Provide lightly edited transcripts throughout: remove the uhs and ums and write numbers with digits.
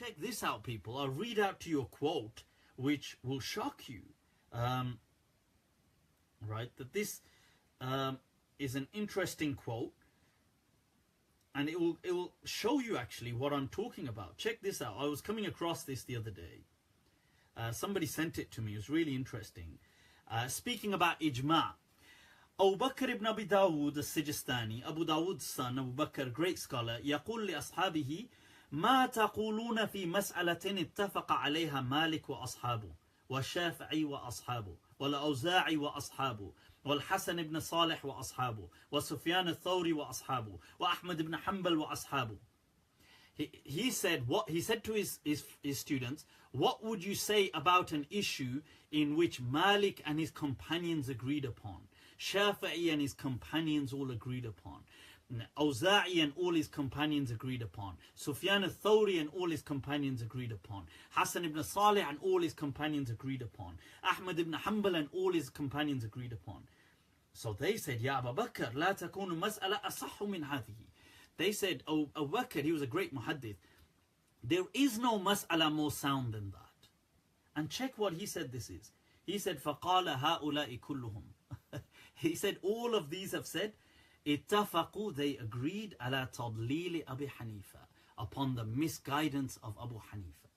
check this out, people. I'll read out to you a quote which will shock you. Right, that this is an interesting quote, and it will show you actually what I'm talking about. Check this out. I was coming across this the other day. Somebody sent it to me. It was really interesting. Speaking about ijma'. Abu Bakr ibn Abi Dawud al-Sijistani, Abu Dawud's son, Abu Bakr, great scholar, يقول لأصحابه ما تقولون في مسألة اتفق عليها مالك وأصحابه والشافعي وأصحابه والأوزاعي وأصحابه والحسن بن صالح وأصحابه وسفيان الثوري وأصحابه وأحمد بن حنبل وأصحابه. He said to his students, what would you say about an issue in which Malik and his companions agreed upon, Shafi'i and his companions all agreed upon, Awza'i and all his companions agreed upon, Sufyan al-Thawri and all his companions agreed upon, Hassan ibn Salih and all his companions agreed upon, Ahmad ibn Hanbal and all his companions agreed upon. So they said, Ya Abu Bakr, la takunu mas'ala asahhu min hadhihi. They said, oh, Abu Bakr, he was a great muhaddith, there is no mas'ala more sound than that. And check what he said this is. He said, فَقَالَ هَؤُلَاءِ كُلُّهُمْ. He said, all of these have said, اتفقوا, they agreed, على تضليل أبي حنيفة, upon the misguidance of Abu Hanifa.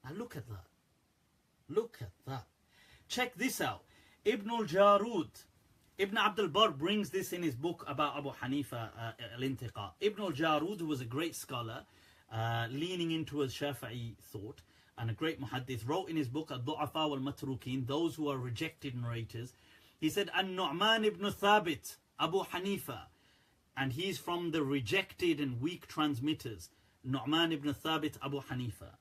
Now look at that. Look at that. Check this out. Ibn al-Jarud, Ibn Abdul Barr brings this in his book about Abu Hanifa, al-Intiqa. Ibn al-Jarud, who was a great scholar, leaning into a Shafi'i thought, and a great muhaddith, wrote in his book, Al-Du'afa wal-Matrukin, those who are rejected narrators. He said, An-Nu'man ibn Thabit, Abu Hanifa, and he's from the rejected and weak transmitters. Nu'man ibn Thabit, Abu Hanifa.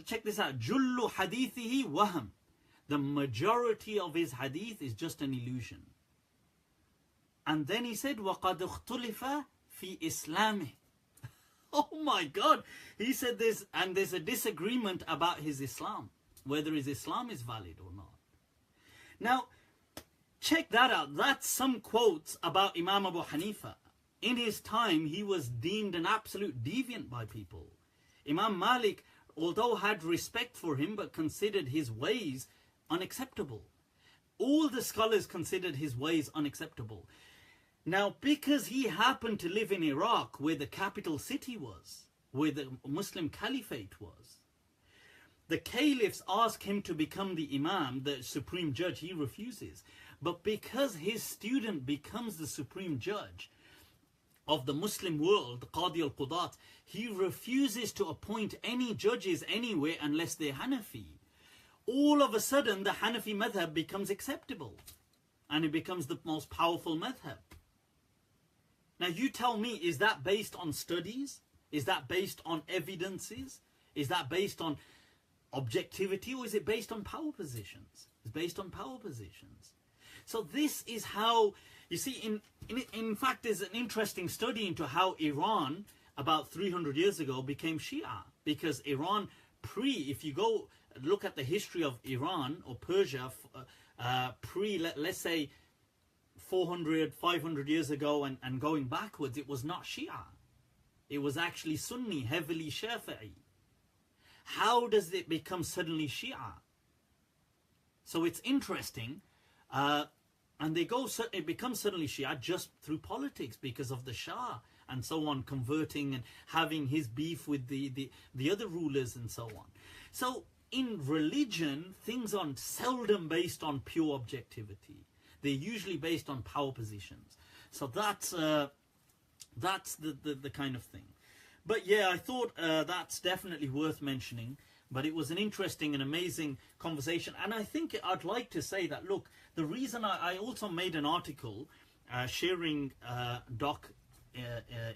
Check this out. Jullu hadithihi waham. The majority of his hadith is just an illusion. And then he said, وَقَدْ اخْتُلِفَ فِي إِسْلَامِهِ. Oh my God. He said there's a disagreement about his Islam, whether his Islam is valid or not. Now, check that out. That's some quotes about Imam Abu Hanifa. In his time, he was deemed an absolute deviant by people. Imam Malik, although had respect for him, but considered his ways unacceptable. All the scholars considered his ways unacceptable. Now, because he happened to live in Iraq, where the capital city was, where the Muslim caliphate was, the caliphs ask him to become the imam, the supreme judge. He refuses. But because his student becomes the supreme judge of the Muslim world, the Qadi al-Qudat, he refuses to appoint any judges anywhere unless they're Hanafi. All of a sudden, the Hanafi madhab becomes acceptable, and it becomes the most powerful madhab. Now you tell me, is that based on studies? Is that based on evidences? Is that based on objectivity, or is it based on power positions? It's based on power positions. So this is how, you see, in fact, there's an interesting study into how Iran, about 300 years ago, became Shia. Because Iran, if you go look at the history of Iran or Persia, let's say 400, 500 years ago and going backwards, it was not Shia. It was actually Sunni, heavily Shafi'i. How does it become suddenly Shia? So it's interesting. And it becomes suddenly Shia just through politics, because of the Shah and so on, converting and having his beef with the other rulers and so on. So in religion, things are seldom based on pure objectivity. They're usually based on power positions. So that's the kind of thing. But yeah, I thought that's definitely worth mentioning. But it was an interesting and amazing conversation. And I think I'd like to say that, look, the reason I also made an article sharing Doc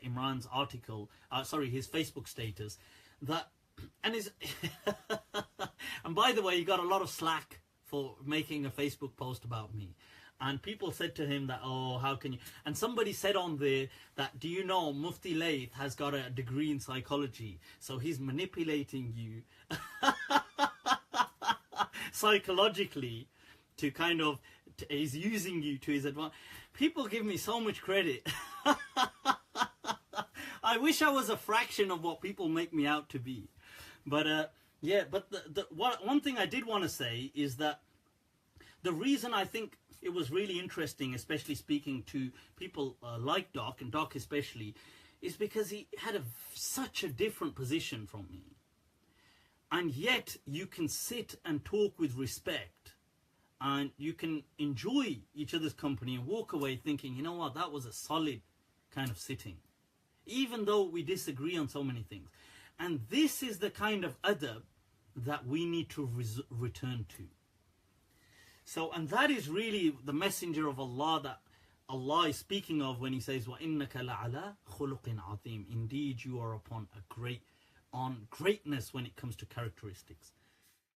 Imran's article, his Facebook status, that, and his, and by the way, he got a lot of slack for making a Facebook post about me. And people said to him that, oh, how can you? And somebody said on there that, do you know Mufti Layth has got a degree in psychology, so he's manipulating you psychologically to kind of, he's using you to his advantage. People give me so much credit. I wish I was a fraction of what people make me out to be. But yeah, but one thing I did want to say is that the reason I think it was really interesting, especially speaking to people like Doc, and Doc especially, is because he had such a different position from me. And yet you can sit and talk with respect, and you can enjoy each other's company and walk away thinking, you know what, that was a solid kind of sitting, even though we disagree on so many things. And this is the kind of adab that we need to return to. So, and that is really the messenger of Allah that Allah is speaking of when he says, وَإِنَّكَ لَعَلَى خُلُقٍ عَظِيمٍ. Indeed, you are upon greatness when it comes to characteristics.